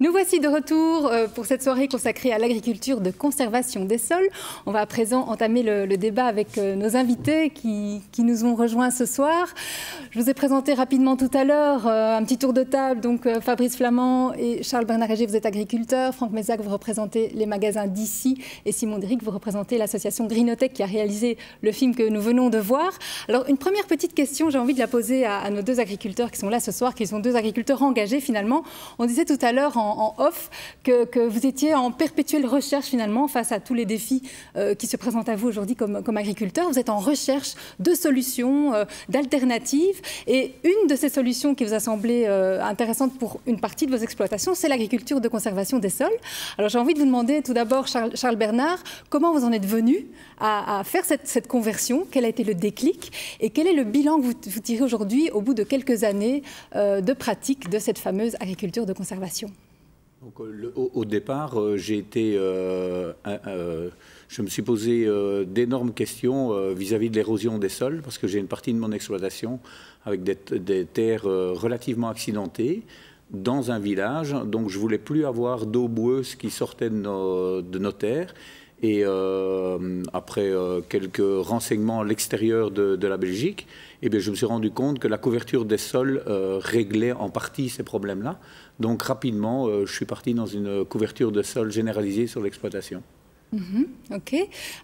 Nous voici de retour pour cette soirée consacrée à l'agriculture de conservation des sols. On va à présent entamer le débat avec nos invités qui nous ont rejoints ce soir. Je vous ai présenté rapidement tout à l'heure un petit tour de table. Donc Fabrice Flamand et Charles Bernard Réger, vous êtes agriculteurs. Franck Mézac, vous représentez les magasins d'ici. Et Simon Déric, vous représentez l'association Greenotech qui a réalisé le film que nous venons de voir. Alors une première petite question, j'ai envie de la poser à nos deux agriculteurs qui sont là ce soir, qui sont deux agriculteurs engagés finalement. On disait tout à l'heure en off que vous étiez en perpétuelle recherche finalement face à tous les défis qui se présentent à vous aujourd'hui comme agriculteurs. Vous êtes en recherche de solutions, d'alternatives. Et une de ces solutions qui vous a semblé intéressante pour une partie de vos exploitations, c'est l'agriculture de conservation des sols. Alors j'ai envie de vous demander tout d'abord, Charles Bernard, comment vous en êtes venu à faire cette conversion? Quel a été le déclic? Et quel est le bilan que vous tirez aujourd'hui au bout de quelques années de pratique de cette fameuse agriculture de conservation? Donc, au départ, je me suis posé d'énormes questions vis-à-vis de l'érosion des sols, parce que j'ai une partie de mon exploitation avec des terres relativement accidentées dans un village. Donc je ne voulais plus avoir d'eau boueuse qui sortait de nos terres. Et après quelques renseignements à l'extérieur de la Belgique, eh bien, je me suis rendu compte que la couverture des sols réglait en partie ces problèmes-là. Donc rapidement, je suis parti dans une couverture de sol généralisée sur l'exploitation. Ok.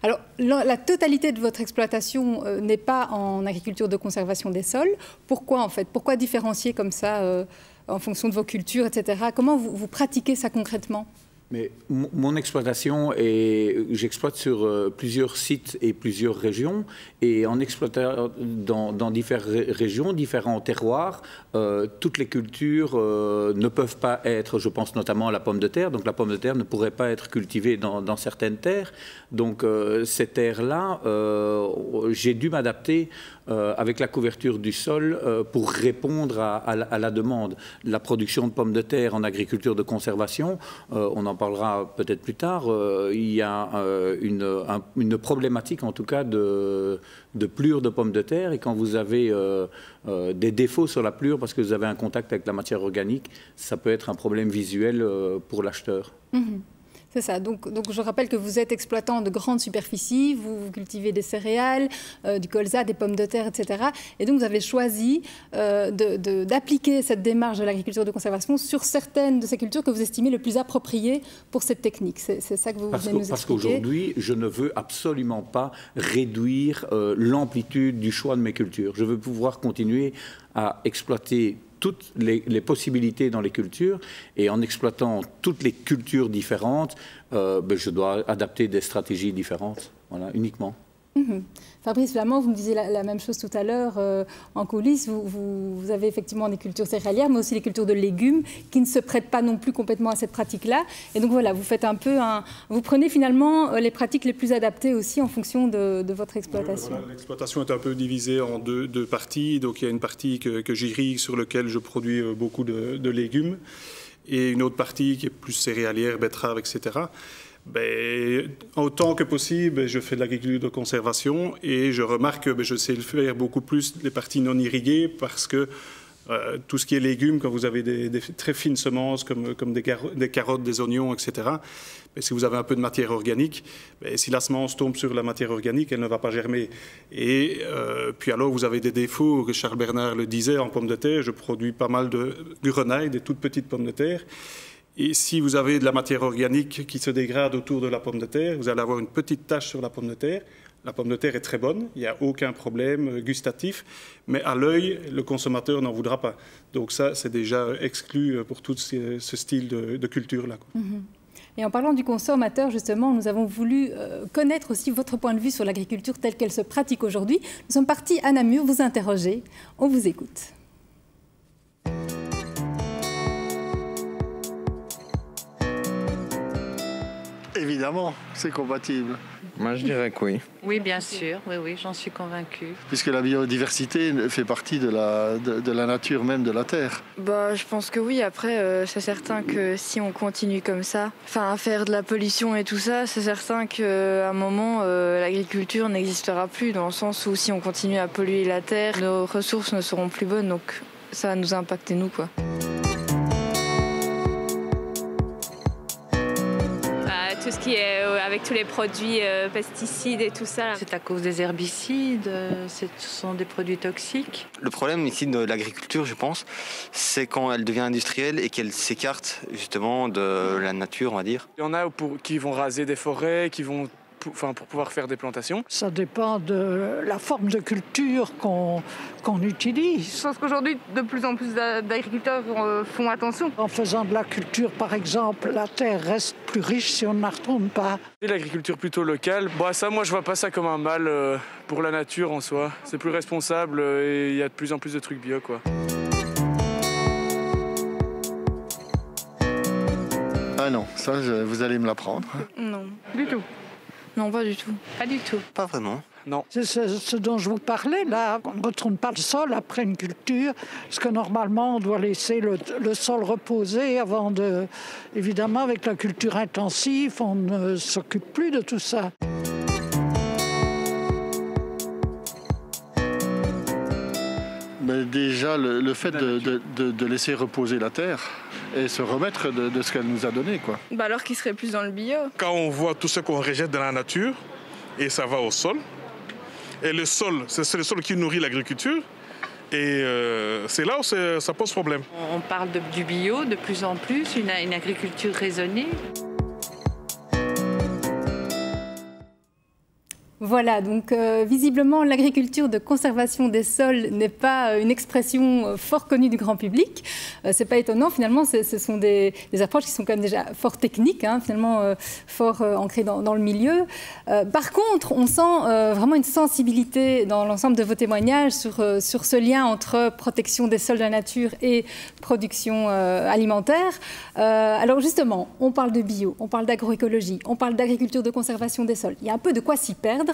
Alors, la totalité de votre exploitation n'est pas en agriculture de conservation des sols. Pourquoi en fait? Pourquoi différencier comme ça en fonction de vos cultures, etc. Comment vous pratiquez ça concrètement? Mais mon exploitation, j'exploite sur plusieurs sites et plusieurs régions, et en exploitant dans différentes régions, différents terroirs, toutes les cultures ne peuvent pas être, je pense notamment à la pomme de terre, donc la pomme de terre ne pourrait pas être cultivée dans certaines terres. Donc ces terres-là, j'ai dû m'adapter avec la couverture du sol pour répondre à la demande. La production de pommes de terre en agriculture de conservation, on en parlera peut-être plus tard, il y a une problématique en tout cas de plure de pommes de terre, et quand vous avez des défauts sur la plure parce que vous avez un contact avec la matière organique, ça peut être un problème visuel pour l'acheteur. C'est ça. Donc je rappelle que vous êtes exploitant de grandes superficies, vous cultivez des céréales, du colza, des pommes de terre, etc. Et donc vous avez choisi d'appliquer cette démarche de l'agriculture de conservation sur certaines de ces cultures que vous estimez les plus appropriées pour cette technique. C'est ça que vous venez nous expliquer. Parce qu'aujourd'hui, je ne veux absolument pas réduire l'amplitude du choix de mes cultures. Je veux pouvoir continuer à exploiter toutes les possibilités dans les cultures, et en exploitant toutes les cultures différentes, je dois adapter des stratégies différentes, voilà, uniquement. Fabrice Flamand, vous me disiez la même chose tout à l'heure en coulisses. Vous avez effectivement des cultures céréalières, mais aussi les cultures de légumes qui ne se prêtent pas non plus complètement à cette pratique-là. Et donc voilà, vous faites un peu vous prenez finalement les pratiques les plus adaptées aussi en fonction de votre exploitation. Voilà, l'exploitation est un peu divisée en deux parties. Donc il y a une partie que j'irrigue sur laquelle je produis beaucoup de légumes, et une autre partie qui est plus céréalière, betterave, etc. Autant que possible, je fais de l'agriculture de conservation, et je remarque que je sais le faire beaucoup plus les parties non irriguées, parce que tout ce qui est légumes, quand vous avez des très fines semences comme des carottes, des oignons, etc., si vous avez un peu de matière organique, si la semence tombe sur la matière organique, elle ne va pas germer. Et puis alors vous avez des défauts, que Charles Bernard le disait, en pommes de terre. Je produis pas mal de grenailles, des toutes petites pommes de terre. Et si vous avez de la matière organique qui se dégrade autour de la pomme de terre, vous allez avoir une petite tache sur la pomme de terre. La pomme de terre est très bonne, il n'y a aucun problème gustatif, mais à l'œil, le consommateur n'en voudra pas. Donc ça, c'est déjà exclu pour tout ce style de culture-là. Et en parlant du consommateur, justement, nous avons voulu connaître aussi votre point de vue sur l'agriculture telle qu'elle se pratique aujourd'hui. Nous sommes partis à Namur vous interroger. On vous écoute. Évidemment, c'est compatible. Moi, je dirais que oui. Oui, bien sûr. Oui, j'en suis convaincue. Puisque la biodiversité fait partie de la nature même de la Terre. Je pense que oui. Après, c'est certain que si on continue comme ça, à faire de la pollution et tout ça, c'est certain qu'à un moment, l'agriculture n'existera plus, dans le sens où si on continue à polluer la Terre, nos ressources ne seront plus bonnes. Donc ça va nous impacter, nous, quoi. qui est avec tous les produits pesticides et tout ça. C'est à cause des herbicides, ce sont des produits toxiques. Le problème ici de l'agriculture, je pense, c'est quand elle devient industrielle et qu'elle s'écarte justement de la nature, on va dire. Il y en a qui vont raser des forêts, pour pouvoir faire des plantations. Ça dépend de la forme de culture qu'on utilise. Je pense qu'aujourd'hui, de plus en plus d'agriculteurs font attention. En faisant de la culture, par exemple, la terre reste plus riche si on ne la retourne pas. L'agriculture plutôt locale, ça, moi, je vois pas ça comme un mal pour la nature en soi. C'est plus responsable et il y a de plus en plus de trucs bio, quoi. Ah non, ça, vous allez me l'apprendre. Non. Du tout. Non, pas du tout. Pas du tout. Pas vraiment. Non. C'est ce dont je vous parlais, là. On ne retourne pas le sol après une culture, parce que normalement, on doit laisser le sol reposer avant de... Évidemment, avec la culture intensive, on ne s'occupe plus de tout ça. Mais déjà, le fait de laisser reposer la terre et se remettre de ce qu'elle nous a donné, quoi. Alors qu'il serait plus dans le bio. Quand on voit tout ce qu'on rejette dans la nature, et ça va au sol, et le sol, c'est le sol qui nourrit l'agriculture, et c'est là où ça pose problème. On parle du bio de plus en plus, une agriculture raisonnée. Voilà, donc visiblement l'agriculture de conservation des sols n'est pas une expression fort connue du grand public. C'est pas étonnant, finalement, ce sont des approches qui sont quand même déjà fort techniques, hein, finalement fort ancrées dans le milieu. Par contre, on sent vraiment une sensibilité dans l'ensemble de vos témoignages sur ce lien entre protection des sols de la nature et production alimentaire. Alors justement, on parle de bio, on parle d'agroécologie, on parle d'agriculture de conservation des sols. Il y a un peu de quoi s'y perdre.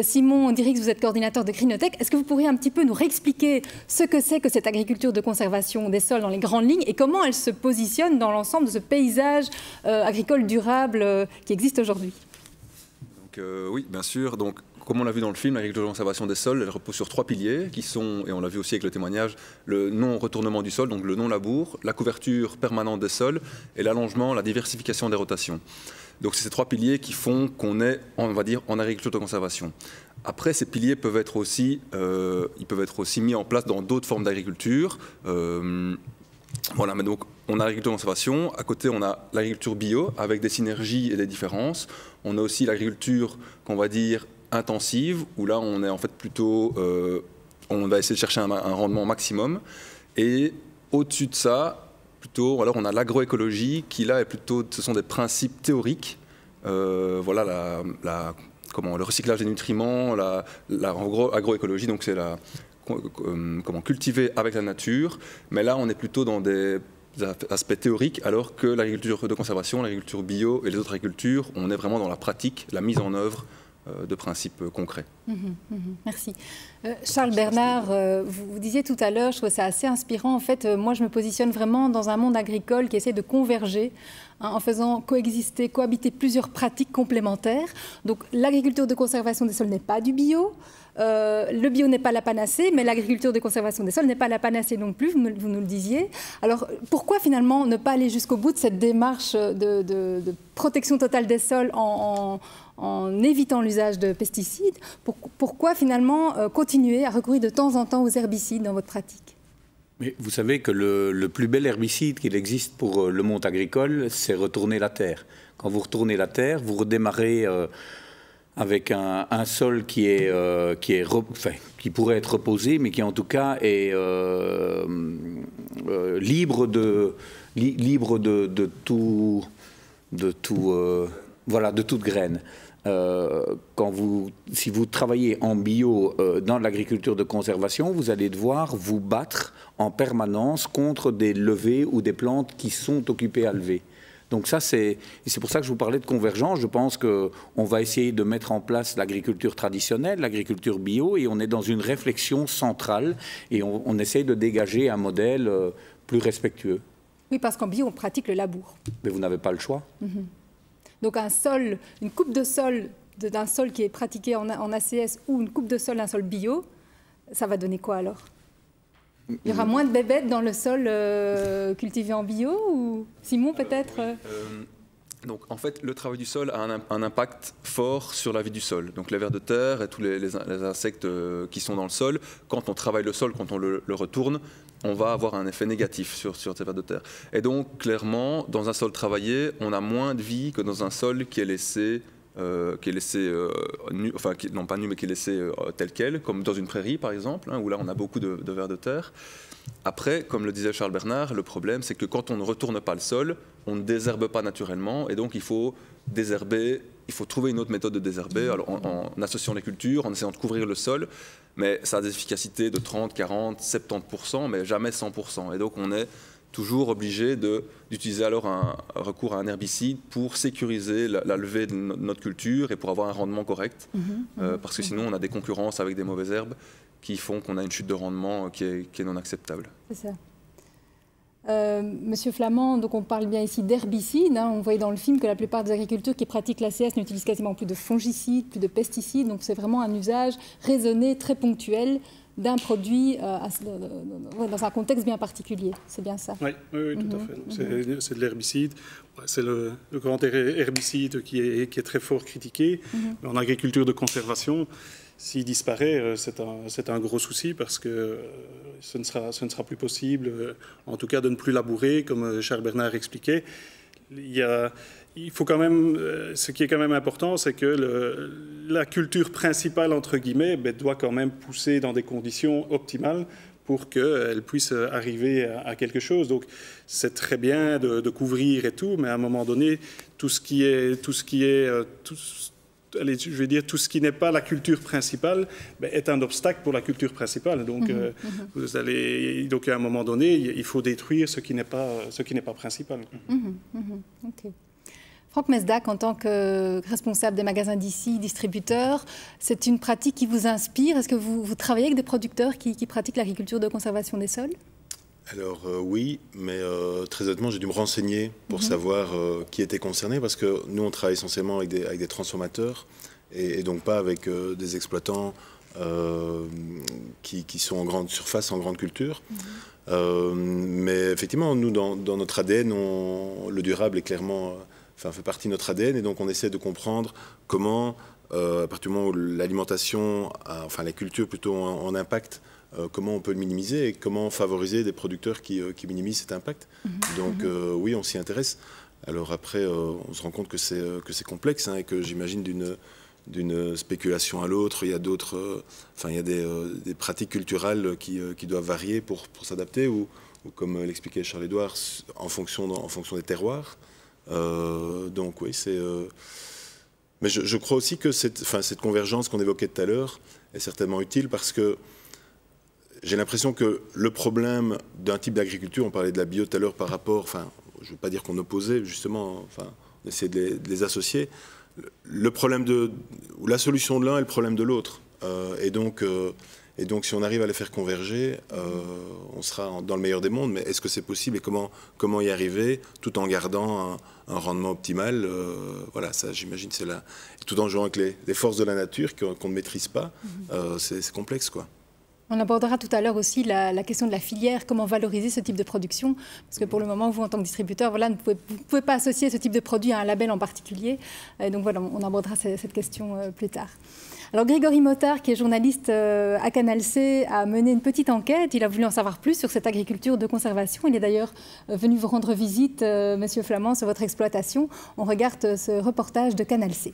Simon Dirix, vous êtes coordinateur de Greenotech. Est-ce que vous pourriez un petit peu nous réexpliquer ce que c'est que cette agriculture de conservation des sols dans les grandes lignes et comment elle se positionne dans l'ensemble de ce paysage agricole durable qui existe aujourd'hui? Oui, bien sûr. Donc, comme on l'a vu dans le film, l'agriculture de conservation des sols, elle repose sur 3 piliers qui sont, et on l'a vu aussi avec le témoignage, le non-retournement du sol, donc le non-labour, la couverture permanente des sols et l'allongement, la diversification des rotations. Donc c'est ces 3 piliers qui font qu'on est, on va dire, en agriculture de conservation. Après, ces piliers peuvent être aussi mis en place dans d'autres formes d'agriculture. Voilà, mais donc on a l'agriculture de conservation. À côté, on a l'agriculture bio avec des synergies et des différences. On a aussi l'agriculture qu'on va dire intensive, où là on est en fait plutôt, on va essayer de chercher un rendement maximum. Et au-dessus de ça, plutôt, alors on a l'agroécologie qui là est plutôt, ce sont des principes théoriques. Voilà, le recyclage des nutriments, l'agroécologie, donc c'est comment cultiver avec la nature. Mais là, on est plutôt dans des aspects théoriques, alors que l'agriculture de conservation, l'agriculture bio et les autres agricultures, on est vraiment dans la pratique, la mise en œuvre de principes concrets. Merci. Charles Bernard, vous disiez tout à l'heure, je trouve ça assez inspirant. En fait, moi, je me positionne vraiment dans un monde agricole qui essaie de converger en faisant cohabiter plusieurs pratiques complémentaires. Donc, l'agriculture de conservation des sols n'est pas du bio. Le bio n'est pas la panacée, mais l'agriculture de conservation des sols n'est pas la panacée non plus, vous nous le disiez. Alors, pourquoi finalement ne pas aller jusqu'au bout de cette démarche de protection totale des sols en évitant l'usage de pesticides? Pourquoi finalement continuer à recourir de temps en temps aux herbicides dans votre pratique? Mais vous savez que le plus bel herbicide qu'il existe pour le monde agricole, c'est retourner la terre. Quand vous retournez la terre, vous redémarrez avec un sol qui pourrait être reposé, mais qui en tout cas est libre de toute graine. Si vous travaillez en bio dans l'agriculture de conservation, vous allez devoir vous battre en permanence contre des levées ou des plantes qui sont occupées à lever. Donc ça, c'est pour ça que je vous parlais de convergence. Je pense qu'on va essayer de mettre en place l'agriculture traditionnelle, l'agriculture bio, et on est dans une réflexion centrale et on essaye de dégager un modèle plus respectueux. Oui, parce qu'en bio, on pratique le labour. Mais vous n'avez pas le choix. Donc une coupe de sol d'un sol qui est pratiqué en ACS ou une coupe de sol d'un sol bio, ça va donner quoi alors? Il y aura moins de bébêtes dans le sol cultivé en bio ou Simon peut-être Donc en fait, le travail du sol a un impact fort sur la vie du sol. Donc les vers de terre et tous les insectes qui sont dans le sol, quand on travaille le sol, quand on le retourne, on va avoir un effet négatif sur ces vers de terre. Et donc clairement, dans un sol travaillé, on a moins de vie que dans un sol qui est laissé nu, enfin non pas nu, mais qui est laissé tel quel, comme dans une prairie par exemple, hein, où là on a beaucoup de vers de terre. Après, comme le disait Charles Bernard, le problème c'est que quand on ne retourne pas le sol, on ne désherbe pas naturellement, et donc il faut désherber, il faut trouver une autre méthode de désherber, alors en associant les cultures, en essayant de couvrir le sol, mais ça a des efficacités de 30, 40, 70%, mais jamais 100%. Et donc on est toujours obligé d'utiliser alors un recours à un herbicide pour sécuriser la levée de notre culture et pour avoir un rendement correct, parce que sinon on a des concurrences avec des mauvaises herbes qui font qu'on a une chute de rendement qui est non acceptable. C'est ça. Monsieur Flamand, donc on parle bien ici d'herbicides. Hein. On voyait dans le film que la plupart des agriculteurs qui pratiquent l'ACS n'utilisent quasiment plus de fongicides, plus de pesticides. Donc c'est vraiment un usage raisonné, très ponctuel d'un produit dans un contexte bien particulier. C'est bien ça? Oui, tout à fait. C'est de l'herbicide. C'est le grand herbicide qui est très fort critiqué. Mais en agriculture de conservation, s'il disparaît, c'est un gros souci parce que ce ne sera plus possible, en tout cas, de ne plus labourer, comme Charles Bernard expliquait. Il faut quand même, ce qui est quand même important, c'est que la culture principale, entre guillemets, doit quand même pousser dans des conditions optimales pour qu'elle puisse arriver à quelque chose. Donc, c'est très bien de couvrir et tout, mais à un moment donné, tout ce qui n'est pas la culture principale est un obstacle pour la culture principale. Donc, donc à un moment donné, il faut détruire ce qui n'est pas principal. Okay. Franck Mesdac, en tant que responsable des magasins d'ici, distributeur, c'est une pratique qui vous inspire? Est-ce que vous travaillez avec des producteurs qui pratiquent l'agriculture de conservation des sols? Alors oui, mais très honnêtement, j'ai dû me renseigner pour savoir qui était concerné, parce que nous, on travaille essentiellement avec des transformateurs et donc pas avec des exploitants qui sont en grande surface, en grande culture. Mais effectivement, nous, dans notre ADN, le durable est clairement... fait partie de notre ADN, et donc on essaie de comprendre comment, à partir du moment où l'alimentation, la culture plutôt en impact, comment on peut le minimiser et comment favoriser des producteurs qui minimisent cet impact. Donc oui, on s'y intéresse. Alors après, on se rend compte que c'est complexe, et que j'imagine d'une spéculation à l'autre, il y a d'autres, il y a des pratiques culturelles qui doivent varier pour s'adapter, ou comme l'expliquait Charles-Édouard, en fonction des terroirs. Donc oui, c'est... Mais je crois aussi que cette convergence qu'on évoquait tout à l'heure est certainement utile, parce que j'ai l'impression que le problème d'un type d'agriculture, on parlait de la bio tout à l'heure par rapport... je ne veux pas dire qu'on opposait, justement, on essaie de les associer. Le problème ou la solution de l'un est le problème de l'autre. Et donc, si on arrive à les faire converger, on sera dans le meilleur des mondes. Mais est-ce que c'est possible, et comment y arriver tout en gardant un rendement optimal? Voilà, ça, j'imagine, c'est là. Tout en jouant avec les forces de la nature qu'on ne maîtrise pas, c'est complexe, quoi. On abordera tout à l'heure aussi la question de la filière, comment valoriser ce type de production, parce que pour le moment, vous, en tant que distributeur, vous ne pouvez pas associer ce type de produit à un label en particulier. Et donc voilà, on abordera cette question plus tard. Alors Grégory Motard, qui est journaliste à Canal C, a mené une petite enquête. Il a voulu en savoir plus sur cette agriculture de conservation. Il est d'ailleurs venu vous rendre visite, Monsieur Flamand, sur votre exploitation. On regarde ce reportage de Canal C.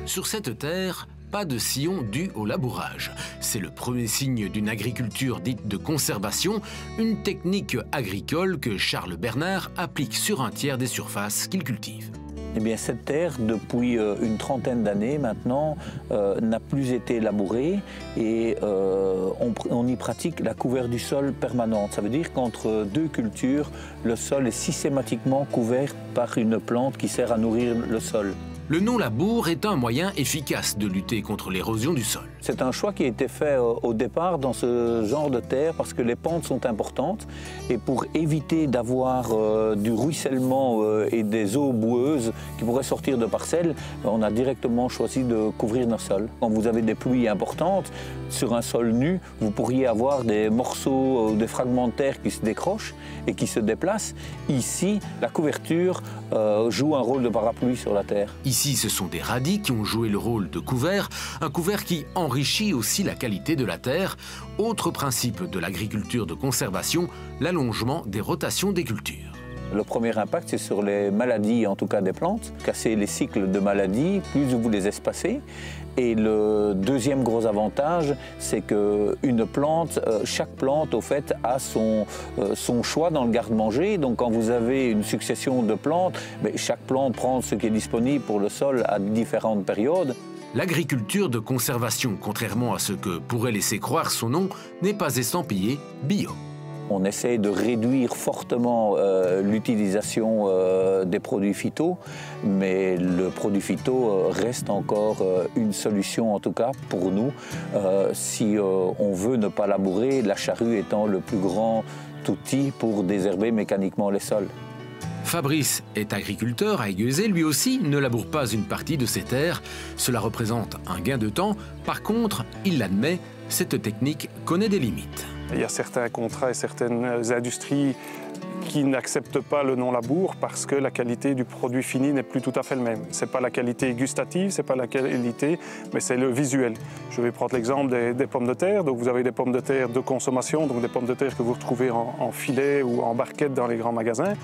Sur cette terre, pas de sillon dû au labourage. C'est le premier signe d'une agriculture dite de conservation, une technique agricole que Charles Bernard applique sur un tiers des surfaces qu'il cultive. Eh bien, cette terre, depuis une trentaine d'années maintenant, n'a plus été labourée, et on y pratique la couverte du sol permanente. Ça veut dire qu'entre deux cultures, le sol est systématiquement couvert par une plante qui sert à nourrir le sol. Le non-labour est un moyen efficace de lutter contre l'érosion du sol. C'est un choix qui a été fait au départ dans ce genre de terre parce que les pentes sont importantes et pour éviter d'avoir du ruissellement et des eaux boueuses qui pourraient sortir de parcelles, on a directement choisi de couvrir nos sols. Quand vous avez des pluies importantes sur un sol nu, vous pourriez avoir des morceaux, des fragments de terre qui se décrochent et qui se déplacent. Ici, la couverture joue un rôle de parapluie sur la terre. Ici, ce sont des radis qui ont joué le rôle de couvert, un couvert qui enrichit aussi la qualité de la terre. Autre principe de l'agriculture de conservation, l'allongement des rotations des cultures. Le premier impact, c'est sur les maladies, en tout cas des plantes. Casser les cycles de maladies, plus vous les espacez. Et le deuxième gros avantage, c'est qu'une plante, chaque plante, au fait, a son choix dans le garde-manger. Donc quand vous avez une succession de plantes, chaque plante prend ce qui est disponible pour le sol à différentes périodes. L'agriculture de conservation, contrairement à ce que pourrait laisser croire son nom, n'est pas estampillée bio. On essaie de réduire fortement l'utilisation des produits phyto, mais le produit phyto reste encore une solution, en tout cas pour nous, si on veut ne pas labourer, la charrue étant le plus grand outil pour désherber mécaniquement les sols. Fabrice est agriculteur à Aiguezé, lui aussi ne laboure pas une partie de ses terres. Cela représente un gain de temps. Par contre, il l'admet, cette technique connaît des limites. Il y a certains contrats et certaines industries qui n'acceptent pas le non-labour parce que la qualité du produit fini n'est plus tout à fait le même. Ce n'est pas la qualité gustative, ce n'est pas la qualité, mais c'est le visuel. Je vais prendre l'exemple des pommes de terre. Donc vous avez des pommes de terre de consommation, donc des pommes de terre que vous retrouvez en filet ou en barquette dans les grands magasins.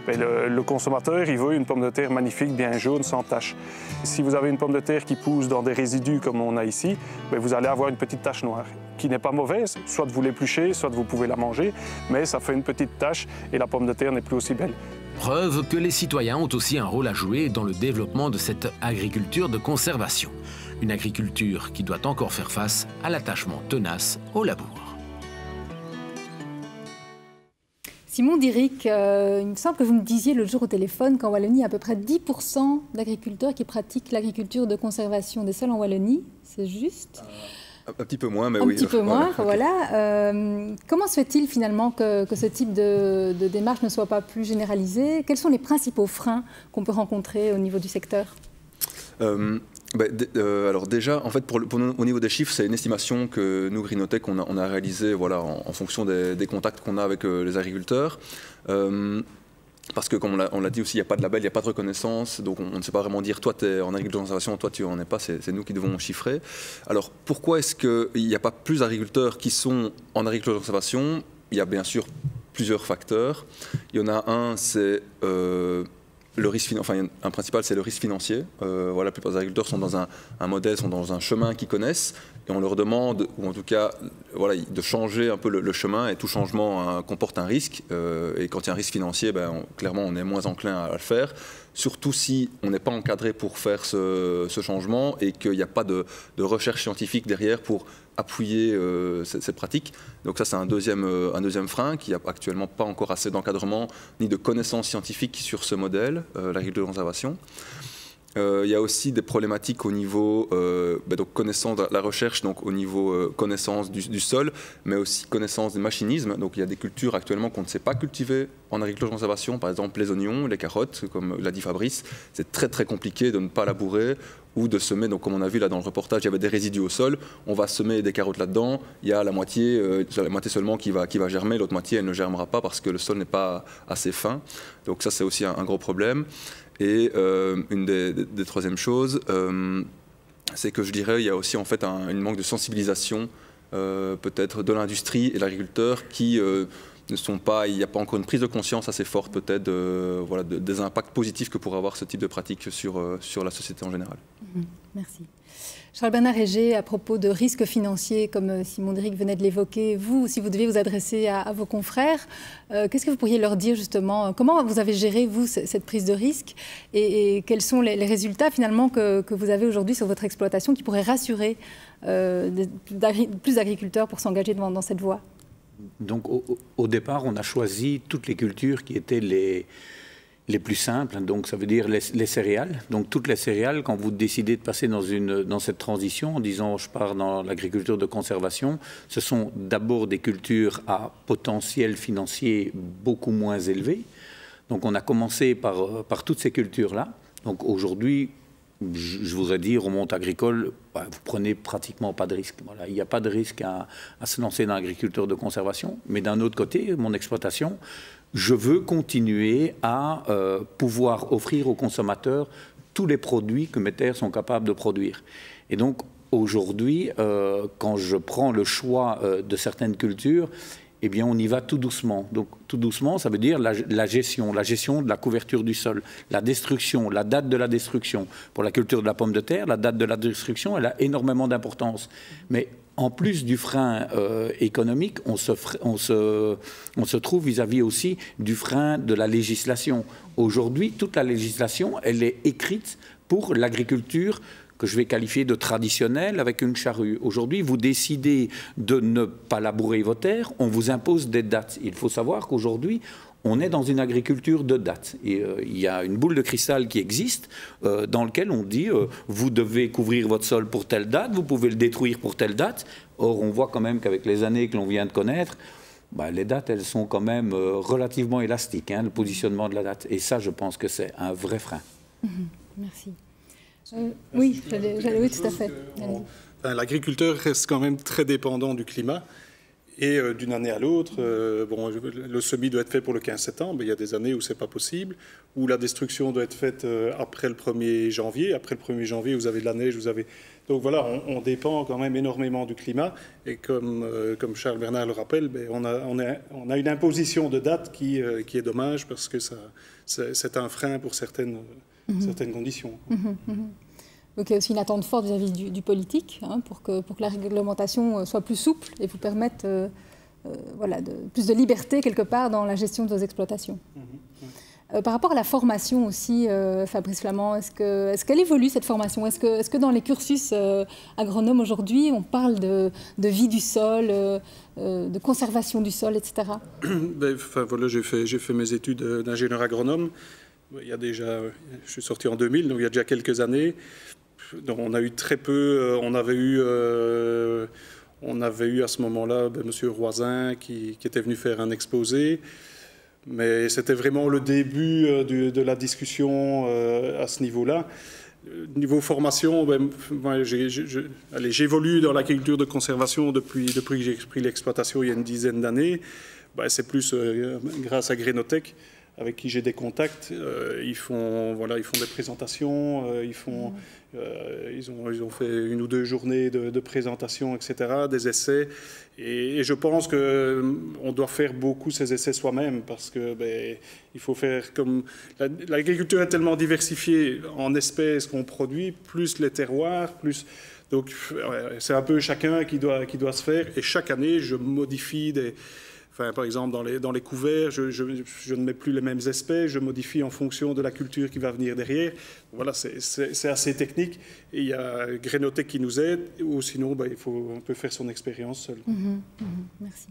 Mais le consommateur, il veut une pomme de terre magnifique, bien jaune, sans tache. Si vous avez une pomme de terre qui pousse dans des résidus comme on a ici, vous allez avoir une petite tache noire qui n'est pas mauvaise. Soit vous l'épluchez, soit vous pouvez la manger, mais ça fait une petite tache et la pomme de terre n'est plus aussi belle. Preuve que les citoyens ont aussi un rôle à jouer dans le développement de cette agriculture de conservation. Une agriculture qui doit encore faire face à l'attachement tenace au labour. Simon Diric, il me semble que vous me disiez le jour au téléphone qu'en Wallonie, il y a à peu près 10% d'agriculteurs qui pratiquent l'agriculture de conservation des sols en Wallonie. C'est juste ? Un petit peu moins, mais oui. Un petit peu moins, voilà. Comment se fait-il finalement que ce type de démarche ne soit pas plus généralisé? Quels sont les principaux freins qu'on peut rencontrer au niveau du secteur? Alors déjà, en fait, au niveau des chiffres, c'est une estimation que nous, Greenotech, on a réalisée en fonction des contacts qu'on a avec les agriculteurs. Parce que, comme on l'a dit aussi, il n'y a pas de label, il n'y a pas de reconnaissance, donc on ne sait pas vraiment dire toi tu es en agriculture de conservation, toi tu n'en es pas, c'est nous qui devons chiffrer. Alors pourquoi est-ce qu'il n'y a pas plus d'agriculteurs qui sont en agriculture de conservation? Il y a bien sûr plusieurs facteurs. Il y en a un, c'est le risque, un principal, c'est le risque financier. La plupart des agriculteurs sont dans un modèle, sont dans un chemin qu'ils connaissent, et on leur demande, ou en tout cas, de changer un peu le chemin, et tout changement comporte un risque. Et quand il y a un risque financier, clairement, on est moins enclin à le faire. Surtout si on n'est pas encadré pour faire ce changement et qu'il n'y a pas de recherche scientifique derrière pour appuyer cette pratique. Donc ça, c'est un deuxième frein, qui n'a actuellement pas encore assez d'encadrement ni de connaissances scientifiques sur ce modèle, l'agriculture de conservation. Il y a aussi des problématiques au niveau donc connaissance de la recherche, donc au niveau connaissance du sol, mais aussi connaissance du machinisme. Donc il y a des cultures actuellement qu'on ne sait pas cultiver en agriculture de conservation, par exemple les oignons, les carottes, comme l'a dit Fabrice. C'est très très compliqué de ne pas labourer ou de semer. Donc comme on a vu là dans le reportage, il y avait des résidus au sol. On va semer des carottes là-dedans. Il y a la moitié seulement qui va germer, l'autre moitié elle ne germera pas parce que le sol n'est pas assez fin. Donc ça c'est aussi un gros problème. Et une des troisièmes choses, c'est que je dirais il y a aussi en fait un manque de sensibilisation peut-être de l'industrie et de l'agriculteur qui ne sont pas, il n'y a pas encore une prise de conscience assez forte peut-être des impacts positifs que pourrait avoir ce type de pratique sur la société en général. Merci. Charles-Bernard Réger, à propos de risques financiers, comme Simon Diric venait de l'évoquer, vous, si vous deviez vous adresser à vos confrères, qu'est-ce que vous pourriez leur dire justement? Comment vous avez géré, vous, cette prise de risque et quels sont les résultats finalement que vous avez aujourd'hui sur votre exploitation qui pourraient rassurer plus d'agriculteurs pour s'engager dans cette voie? Donc au départ, on a choisi toutes les cultures qui étaient les plus simples, donc ça veut dire les céréales. Donc toutes les céréales, quand vous décidez de passer dans cette transition en disant je pars dans l'agriculture de conservation, ce sont d'abord des cultures à potentiel financier beaucoup moins élevé. Donc on a commencé par toutes ces cultures-là. Donc aujourd'hui, je voudrais dire, au monde agricole, vous prenez pratiquement pas de risque. Voilà, il n'y a pas de risque à se lancer dans l'agriculture de conservation. Mais d'un autre côté, mon exploitation, je veux continuer à pouvoir offrir aux consommateurs tous les produits que mes terres sont capables de produire. Et donc, aujourd'hui, quand je prends le choix de certaines cultures, eh bien, on y va tout doucement. Donc, tout doucement, ça veut dire la gestion de la couverture du sol, la destruction, la date de la destruction. Pour la culture de la pomme de terre, la date de la destruction, elle a énormément d'importance. Mais en plus du frein économique, on se trouve vis-à-vis aussi du frein de la législation. Aujourd'hui, toute la législation, elle est écrite pour l'agriculture que je vais qualifier de traditionnelle avec une charrue. Aujourd'hui, vous décidez de ne pas labourer vos terres, on vous impose des dates. Il faut savoir qu'aujourd'hui, on est dans une agriculture de dates. Et, il y a une boule de cristal qui existe dans laquelle on dit vous devez couvrir votre sol pour telle date, vous pouvez le détruire pour telle date. Or, on voit quand même qu'avec les années que l'on vient de connaître, les dates, elles sont quand même relativement élastiques, le positionnement de la date. Et ça, je pense que c'est un vrai frein. Merci. Oui, oui, tout à fait. L'agriculteur reste quand même très dépendant du climat. Et d'une année à l'autre, le semis doit être fait pour le 15 septembre. Il y a des années où ce n'est pas possible, où la destruction doit être faite après le 1er janvier. Après le 1er janvier, vous avez de la neige, vous avez... Donc voilà, on dépend quand même énormément du climat. Et comme Charles Bernard le rappelle, on a une imposition de date qui est dommage parce que c'est un frein pour certaines conditions. Donc il y a aussi une attente forte vis-à-vis du politique pour que la réglementation soit plus souple et vous permette plus de liberté quelque part dans la gestion de vos exploitations. Par rapport à la formation aussi, Fabrice Flamand, est-ce qu'elle évolue cette formation? Est-ce que dans les cursus agronomes aujourd'hui, on parle de vie du sol, de conservation du sol, etc. J'ai fait mes études d'ingénieur agronome. Je suis sorti en 2000, donc il y a déjà quelques années. Donc on a eu très peu. On avait eu à ce moment-là Monsieur Roisin qui était venu faire un exposé. Mais c'était vraiment le début de la discussion à ce niveau-là. Niveau formation, j'évolue dans l'agriculture de conservation depuis que j'ai pris l'exploitation il y a une dizaine d'années. C'est plus grâce à Grenotech, avec qui j'ai des contacts. Ils font des présentations, ils ont fait 1 ou 2 journées de présentations, etc., des essais. Et je pense qu'on doit faire beaucoup ces essais soi-même parce que il faut faire comme... L'agriculture est tellement diversifiée en espèces qu'on produit, plus les terroirs, plus... Donc c'est un peu chacun qui doit se faire. Et chaque année, je modifie des... par exemple, dans les couverts, je ne mets plus les mêmes espèces, je modifie en fonction de la culture qui va venir derrière. Voilà, c'est assez technique. Et il y a Grenotech qui nous aide, ou sinon, on peut faire son expérience seul. Merci.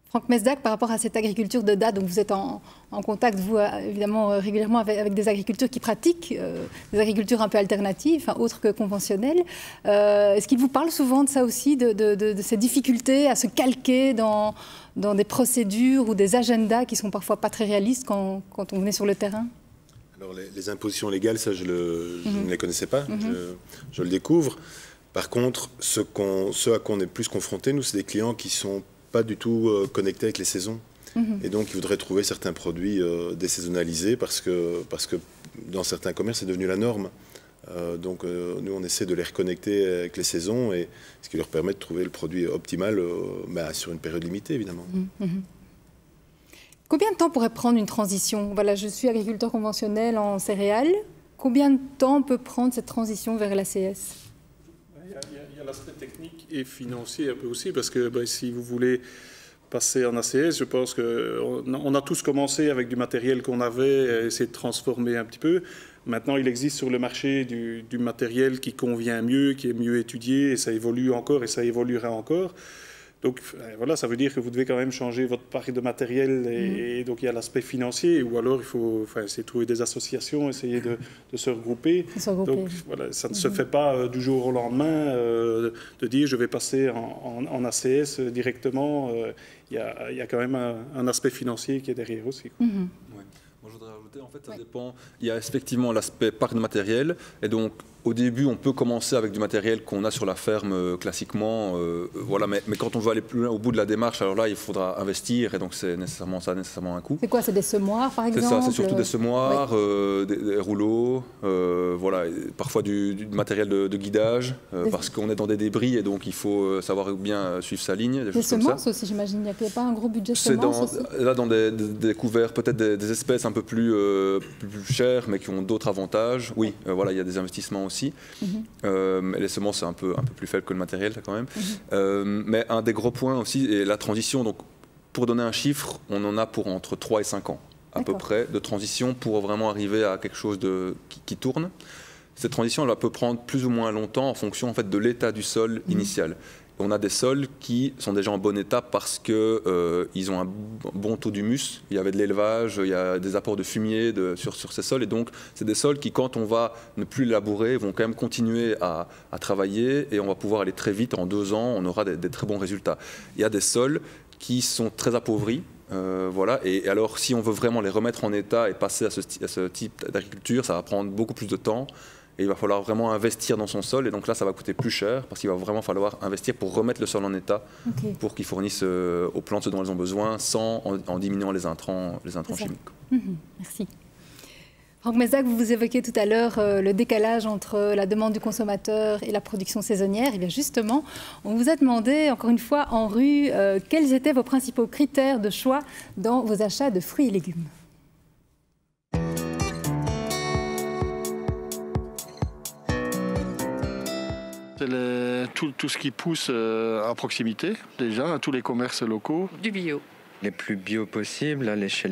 Franck Mesdac, par rapport à cette agriculture de date, donc vous êtes en contact, vous, évidemment, régulièrement avec des agriculteurs qui pratiquent des agricultures un peu alternatives, autres que conventionnelles. Est-ce qu'ils vous parlent souvent de ça aussi, de ces difficultés à se calquer dans des procédures ou des agendas qui sont parfois pas très réalistes quand on venait sur le terrain? Alors les impositions légales, ça je ne les connaissais pas, je le découvre. Par contre, ce à quoi on est plus confronté, nous, c'est des clients qui sont pas du tout connectés avec les saisons. Et donc, ils voudraient trouver certains produits désaisonnalisés parce que dans certains commerces, c'est devenu la norme. Donc, nous, on essaie de les reconnecter avec les saisons, et ce qui leur permet de trouver le produit optimal sur une période limitée, évidemment. Combien de temps pourrait prendre une transition? Voilà, je suis agriculteur conventionnel en céréales. Combien de temps peut prendre cette transition vers l'ACS? Il y a l'aspect technique et financier un peu aussi, parce que si vous voulez passer en ACS, je pense qu'on a tous commencé avec du matériel qu'on avait, essayer de transformer un petit peu. Maintenant, il existe sur le marché du matériel qui convient mieux, qui est mieux étudié, et ça évolue encore et ça évoluera encore. Donc voilà, ça veut dire que vous devez quand même changer votre parc de matériel et donc il y a l'aspect financier, ou alors il faut essayer de trouver des associations, essayer de se regrouper. Donc voilà, ça ne se fait pas du jour au lendemain de dire je vais passer en ACS directement. Il y a quand même un aspect financier qui est derrière aussi. Ouais. Moi, je voudrais rajouter, en fait, ça dépend. Il y a effectivement l'aspect parc de matériel, et donc au début, on peut commencer avec du matériel qu'on a sur la ferme classiquement, voilà. Mais quand on veut aller plus loin au bout de la démarche, alors là, il faudra investir, et donc c'est nécessairement un coût. C'est quoi? C'est des semoirs, par exemple? C'est ça, c'est surtout des semoirs, des rouleaux, voilà, parfois du matériel de guidage, parce qu'on est dans des débris, et donc il faut savoir bien suivre sa ligne. Des choses semences comme ça. aussi, j'imagine. Il n'y a pas un gros budget de semences aussi? Là, dans des couverts, peut-être des espèces un peu plus chères, mais qui ont d'autres avantages. Oui, voilà, il y a des investissements aussi. Les semences, c'est un peu plus faible que le matériel, quand même. Mais un des gros points aussi est la transition. Donc, pour donner un chiffre, on en a pour entre 3 et 5 ans, à peu près, de transition pour vraiment arriver à quelque chose qui tourne. Cette transition, elle peut prendre plus ou moins longtemps en fonction, en fait, de l'état du sol initial. On a des sols qui sont déjà en bon état parce qu'ils ont un bon taux d'humus, il y avait de l'élevage, il y a des apports de fumier sur ces sols, et donc c'est des sols qui, quand on va ne plus labourer, vont quand même continuer à travailler, et on va pouvoir aller très vite. En 2 ans, on aura des très bons résultats. Il y a des sols qui sont très appauvris, voilà, et alors si on veut vraiment les remettre en état et passer à ce type d'agriculture, ça va prendre beaucoup plus de temps. Et il va falloir vraiment investir dans son sol, et donc là ça va coûter plus cher parce qu'il va vraiment falloir investir pour remettre le sol en état, pour qu'ils fournissent aux plantes ce dont elles ont besoin sans en diminuant les intrants chimiques. Merci. Franck Mézac, vous évoquiez tout à l'heure le décalage entre la demande du consommateur et la production saisonnière. Et bien justement, on vous a demandé, encore une fois en rue, quels étaient vos principaux critères de choix dans vos achats de fruits et légumes. C'est tout ce qui pousse à proximité, déjà, à tous les commerces locaux. Du bio. Les plus bio possibles, aller chez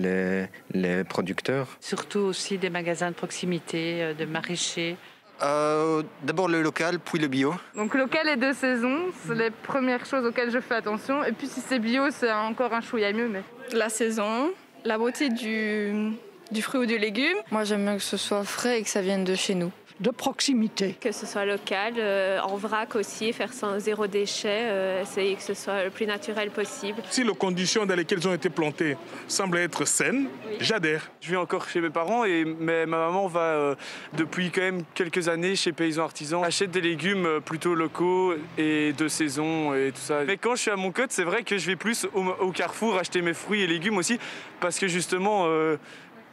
les producteurs. Surtout aussi des magasins de proximité, de maraîchers. D'abord le local, puis le bio. Donc local et de saison, c'est les premières choses auxquelles je fais attention. Et puis si c'est bio, c'est encore un chouïa mieux. Mais... La saison, la beauté du fruit ou du légume. Moi j'aime bien que ce soit frais et que ça vienne de chez nous. De proximité. Que ce soit local, en vrac aussi, faire sans zéro déchet, essayer que ce soit le plus naturel possible. Si les conditions dans lesquelles ils ont été plantés semblent être saines, j'adhère. Je vis encore chez mes parents, mais ma maman va depuis quand même quelques années chez Paysans Artisans, achète des légumes plutôt locaux et de saison et tout ça. Mais quand je suis à Moncotte, c'est vrai que je vais plus au Carrefour acheter mes fruits et légumes aussi, parce que justement...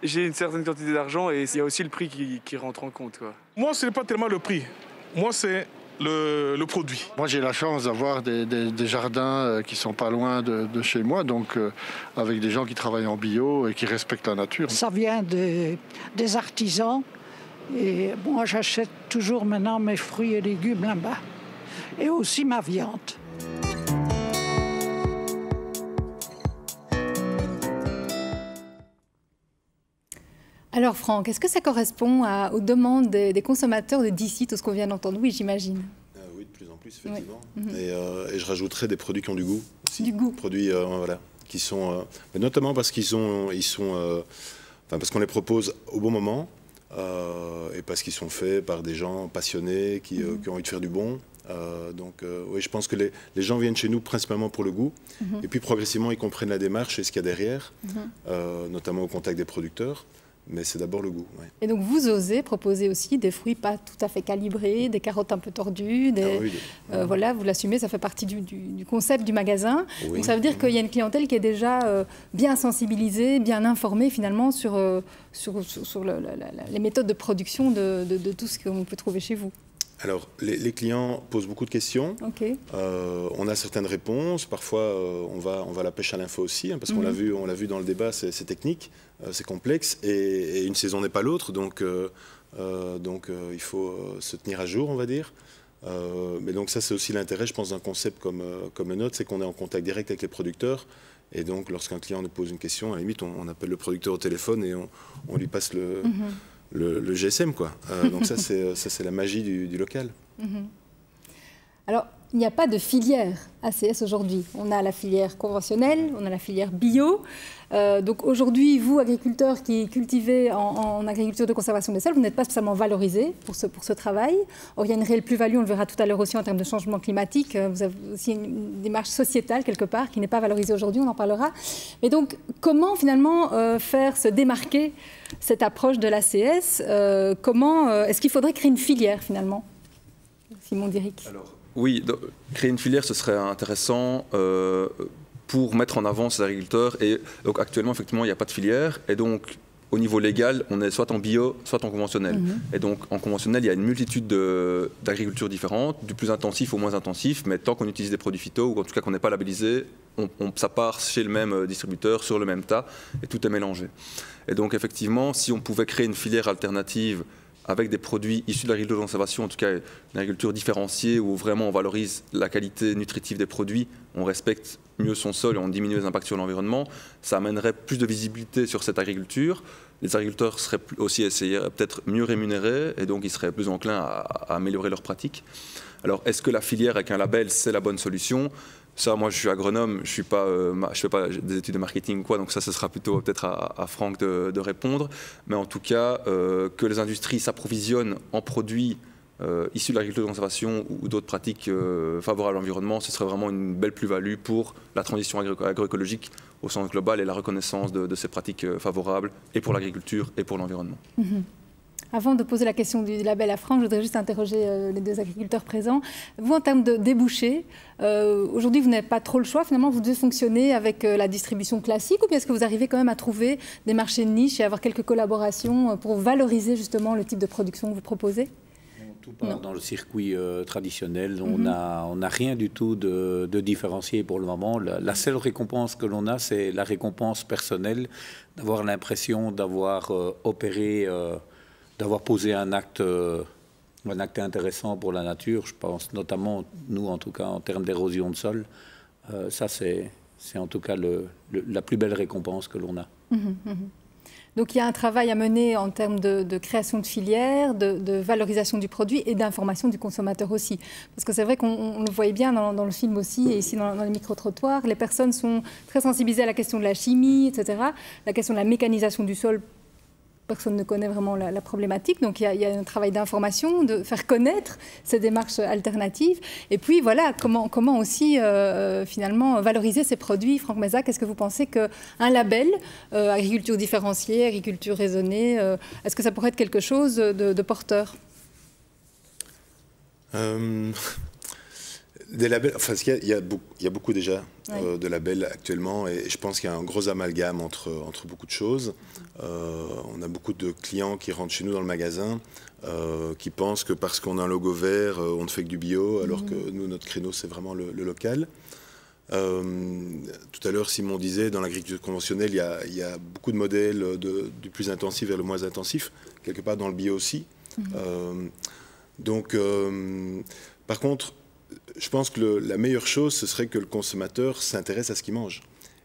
j'ai une certaine quantité d'argent et il y a aussi le prix qui rentre en compte, quoi. Moi, ce n'est pas tellement le prix. Moi, c'est le produit. Moi, j'ai la chance d'avoir des jardins qui sont pas loin de chez moi, donc avec des gens qui travaillent en bio et qui respectent la nature. Ça vient des artisans, et moi, j'achète toujours maintenant mes fruits et légumes là-bas, et aussi ma viande. Alors Franck, est-ce que ça correspond aux demandes des consommateurs d'ici, tout ce qu'on vient d'entendre? Oui, j'imagine. Oui, de plus en plus, effectivement. Oui. Et je rajouterais des produits qui ont du goût aussi. Du goût. Produits, voilà, qui sont, notamment parce parce qu'on les propose au bon moment et parce qu'ils sont faits par des gens passionnés qui ont envie de faire du bon. Oui, je pense que les gens viennent chez nous principalement pour le goût, et puis progressivement ils comprennent la démarche et ce qu'il y a derrière, notamment au contact des producteurs. Mais c'est d'abord le goût. Ouais. Et donc vous osez proposer aussi des fruits pas tout à fait calibrés, des carottes un peu tordues, voilà, vous l'assumez, ça fait partie du concept du magasin. Oui. Donc ça veut dire qu'il y a une clientèle qui est déjà bien sensibilisée, bien informée finalement sur les méthodes de production de tout ce qu'on peut trouver chez vous. Alors, les clients posent beaucoup de questions. Okay. On a certaines réponses. Parfois, on va à la pêche à l'info aussi, hein, parce qu'on l'a vu dans le débat, c'est technique, c'est complexe, et une saison n'est pas l'autre, donc il faut se tenir à jour, on va dire. Mais donc ça, c'est aussi l'intérêt, je pense, d'un concept comme le nôtre, c'est qu'on est en contact direct avec les producteurs. Et donc, lorsqu'un client nous pose une question, à la limite, on appelle le producteur au téléphone et on lui passe le GSM, quoi. Donc ça, c'est la magie du local. Alors, il n'y a pas de filière ACS aujourd'hui. On a la filière conventionnelle, on a la filière bio. Donc aujourd'hui, vous, agriculteurs qui cultivez en agriculture de conservation des sols, vous n'êtes pas spécialement valorisés pour ce travail. Or, il y a une réelle plus-value, on le verra tout à l'heure aussi en termes de changement climatique. Vous avez aussi une démarche sociétale quelque part qui n'est pas valorisée aujourd'hui, on en parlera. Mais donc, comment finalement faire se démarquer cette approche de l'ACS est-ce qu'il faudrait créer une filière finalement, Simon Diric? Oui, créer une filière, ce serait intéressant pour mettre en avant ces agriculteurs. Et donc actuellement, effectivement, il n'y a pas de filière. Et donc, au niveau légal, on est soit en bio, soit en conventionnel. Et donc, en conventionnel, il y a une multitude d'agricultures différentes, du plus intensif au moins intensif. Mais tant qu'on utilise des produits phyto, ou en tout cas qu'on n'est pas labellisé, ça part chez le même distributeur, sur le même tas, et tout est mélangé. Et donc, effectivement, si on pouvait créer une filière alternative avec des produits issus de l'agriculture de conservation, en tout cas une agriculture différenciée où vraiment on valorise la qualité nutritive des produits, on respecte mieux son sol et on diminue les impacts sur l'environnement, ça amènerait plus de visibilité sur cette agriculture. Les agriculteurs seraient aussi peut-être mieux rémunérés et donc ils seraient plus enclins à améliorer leurs pratiques. Alors est-ce que la filière avec un label, c'est la bonne solution ? Ça, moi, je suis agronome, je ne fais pas des études de marketing ou quoi, donc ça, ce sera plutôt peut-être à Franck de répondre. Mais en tout cas, que les industries s'approvisionnent en produits issus de l'agriculture de conservation ou d'autres pratiques favorables à l'environnement, ce serait vraiment une belle plus-value pour la transition agroécologique au sens global et la reconnaissance de ces pratiques favorables et pour l'agriculture et pour l'environnement. Avant de poser la question du label à Franck, je voudrais juste interroger les deux agriculteurs présents. Vous, en termes de débouchés, aujourd'hui, vous n'avez pas trop le choix. Finalement, vous devez fonctionner avec la distribution classique ou bien est-ce que vous arrivez quand même à trouver des marchés de niche et avoir quelques collaborations pour valoriser justement le type de production que vous proposez ? Tout part dans le circuit traditionnel. On n'a rien du tout de différencié pour le moment. La seule récompense que l'on a, c'est la récompense personnelle, d'avoir l'impression d'avoir opéré... d'avoir posé un acte intéressant pour la nature. Je pense notamment, nous en tout cas, en termes d'érosion de sol. Ça, c'est en tout cas la plus belle récompense que l'on a. Donc il y a un travail à mener en termes de création de filières, de valorisation du produit et d'information du consommateur aussi. Parce que c'est vrai qu'on le voyait bien dans le film aussi et ici dans les micro-trottoirs, les personnes sont très sensibilisées à la question de la chimie, etc. La question de la mécanisation du sol, personne ne connaît vraiment la problématique. Donc, il y a un travail d'information, de faire connaître ces démarches alternatives. Et puis, voilà, comment aussi, finalement, valoriser ces produits. Franck Mézac, est-ce que vous pensez qu'un label, agriculture différenciée, agriculture raisonnée, est-ce que ça pourrait être quelque chose de porteur ? Des labels, enfin, il y a beaucoup déjà de labels actuellement et je pense qu'il y a un gros amalgame entre beaucoup de choses. On a beaucoup de clients qui rentrent chez nous dans le magasin qui pensent que parce qu'on a un logo vert, on ne fait que du bio, alors que nous, notre créneau, c'est vraiment le local. Tout à l'heure, Simon disait, dans l'agriculture conventionnelle, il y a beaucoup de modèles du plus intensif vers le moins intensif, quelque part dans le bio aussi. Par contre, je pense que la meilleure chose, ce serait que le consommateur s'intéresse à ce qu'il mange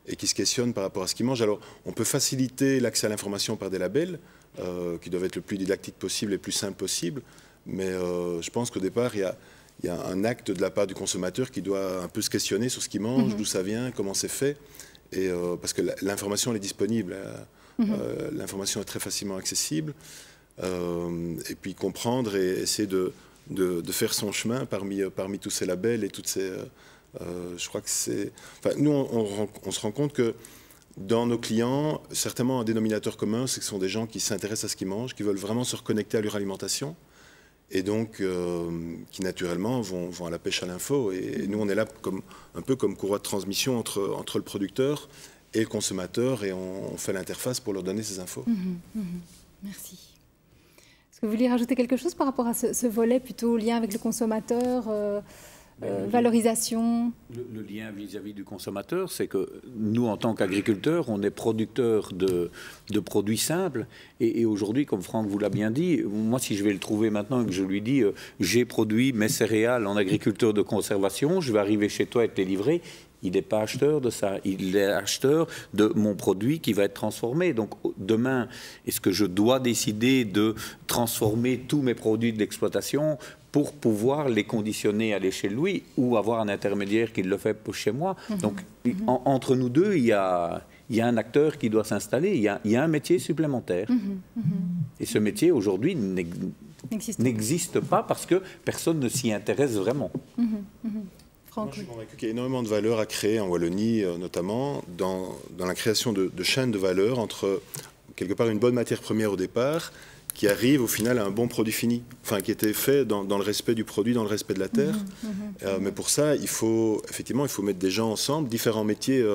et qu'il se questionne par rapport à ce qu'il mange. Alors, on peut faciliter l'accès à l'information par des labels qui doivent être le plus didactiques possible et le plus simples possible. Mais je pense qu'au départ, il y a un acte de la part du consommateur qui doit un peu se questionner sur ce qu'il mange, d'où ça vient, comment c'est fait. Et, parce que l'information, elle est disponible. L'information est très facilement accessible. Et puis comprendre et essayer de faire son chemin parmi tous ces labels et toutes ces... je crois que c'est... Enfin, nous, on se rend compte que dans nos clients, certainement un dénominateur commun, c'est que ce sont des gens qui s'intéressent à ce qu'ils mangent, qui veulent vraiment se reconnecter à leur alimentation et donc qui naturellement vont à la pêche à l'info. Et nous, on est là un peu comme courroie de transmission entre le producteur et le consommateur et on fait l'interface pour leur donner ces infos. Merci. Est-ce que vous vouliez rajouter quelque chose par rapport à ce volet plutôt lien avec le consommateur, valorisation ? Le lien vis-à-vis du consommateur, c'est que nous, en tant qu'agriculteurs, on est producteurs de produits simples. Et aujourd'hui, comme Franck vous l'a bien dit, moi, si je vais le trouver maintenant et que je lui dis j'ai produit mes céréales en agriculture de conservation, je vais arriver chez toi et te les livrer. Il n'est pas acheteur de ça, il est acheteur de mon produit qui va être transformé. Donc demain, est-ce que je dois décider de transformer tous mes produits de l'exploitation pour pouvoir les conditionner à aller chez lui ou avoir un intermédiaire qui le fait chez moi. Donc, entre nous deux, il y a un acteur qui doit s'installer, il y a un métier supplémentaire. Et ce métier, aujourd'hui, n'existe pas parce que personne ne s'y intéresse vraiment. Moi, je suis convaincu qu'il y a énormément de valeur à créer en Wallonie, notamment dans la création de chaînes de valeur entre, quelque part, une bonne matière première au départ, qui arrive au final à un bon produit fini, enfin qui était fait dans le respect du produit, dans le respect de la terre. Mais pour ça, effectivement, il faut mettre des gens ensemble, différents métiers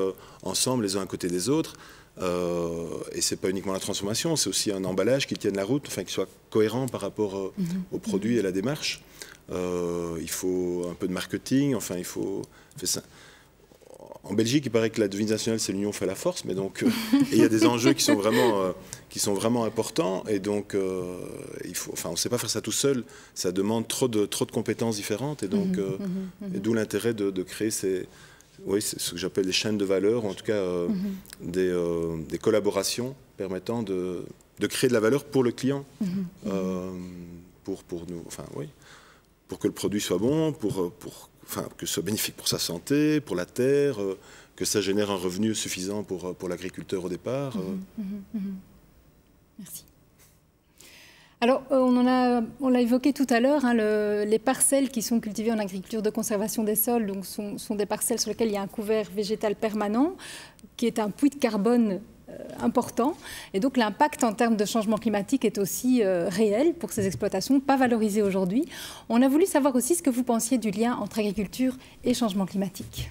ensemble, les uns à côté des autres. Et c'est pas uniquement la transformation, c'est aussi un emballage qui tienne la route, enfin qui soit cohérent par rapport au produit et à la démarche. Il faut un peu de marketing, enfin il faut faire ça. En Belgique, il paraît que la devise nationale, c'est l'union fait la force, mais donc il y a des enjeux qui sont vraiment importants, et donc on ne sait pas faire ça tout seul. Ça demande trop de compétences différentes, et donc et d'où l'intérêt de créer c'est ce que j'appelle des chaînes de valeur, ou en tout cas des collaborations permettant de créer de la valeur pour le client, pour nous, pour que le produit soit bon, que ce soit bénéfique pour sa santé, pour la terre, que ça génère un revenu suffisant pour l'agriculteur au départ. Merci. Alors, on l'a évoqué tout à l'heure, les parcelles qui sont cultivées en agriculture de conservation des sols donc sont des parcelles sur lesquelles il y a un couvert végétal permanent, qui est un puits de carbone important. Et donc l'impact en termes de changement climatique est aussi réel pour ces exploitations, pas valorisées aujourd'hui. On a voulu savoir aussi ce que vous pensiez du lien entre agriculture et changement climatique.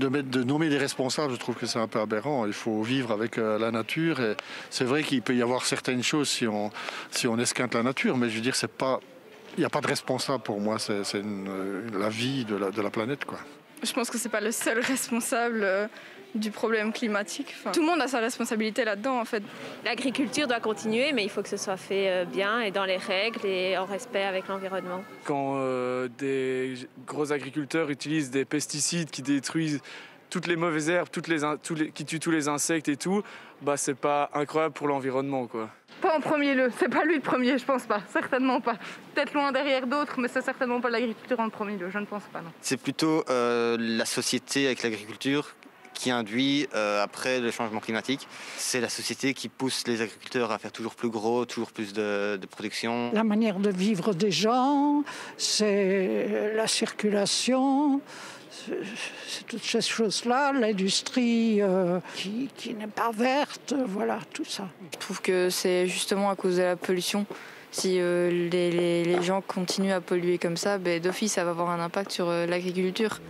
De nommer des responsables, je trouve que c'est un peu aberrant. Il faut vivre avec la nature. Et c'est vrai qu'il peut y avoir certaines choses si on esquinte la nature, mais je veux dire, il n'y a pas de responsable pour moi. C'est la vie de la planète, quoi. Je pense que c'est pas le seul responsable du problème climatique. Tout le monde a sa responsabilité là-dedans, en fait. L'agriculture doit continuer, mais il faut que ce soit fait bien et dans les règles et en respect avec l'environnement. Quand des gros agriculteurs utilisent des pesticides qui détruisent toutes les mauvaises herbes, qui tuent tous les insectes et tout, bah c'est pas incroyable pour l'environnement, quoi. Pas en premier lieu, c'est pas lui le premier, je pense pas, certainement pas. Peut-être loin derrière d'autres, mais c'est certainement pas l'agriculture en premier lieu, je ne pense pas, non. C'est plutôt la société avec l'agriculture qui induit après le changement climatique. C'est la société qui pousse les agriculteurs à faire toujours plus gros, toujours plus de production. La manière de vivre des gens, c'est la circulation, c'est toutes ces choses-là, l'industrie qui n'est pas verte, voilà, tout ça. Je trouve que c'est justement à cause de la pollution. Si les gens continuent à polluer comme ça, d'office, ça va avoir un impact sur l'agriculture.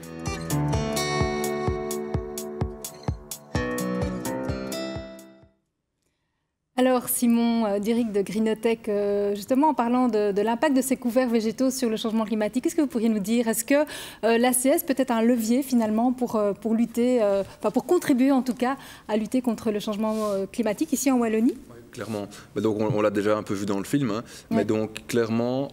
Alors Simon Diric de Greenotech, justement en parlant de l'impact de ces couverts végétaux sur le changement climatique, qu'est-ce que vous pourriez nous dire? Est-ce que l'ACS peut être un levier finalement pour lutter, pour contribuer en tout cas à lutter contre le changement climatique ici en Wallonie? Oui, clairement. Donc on l'a déjà un peu vu dans le film, mais donc clairement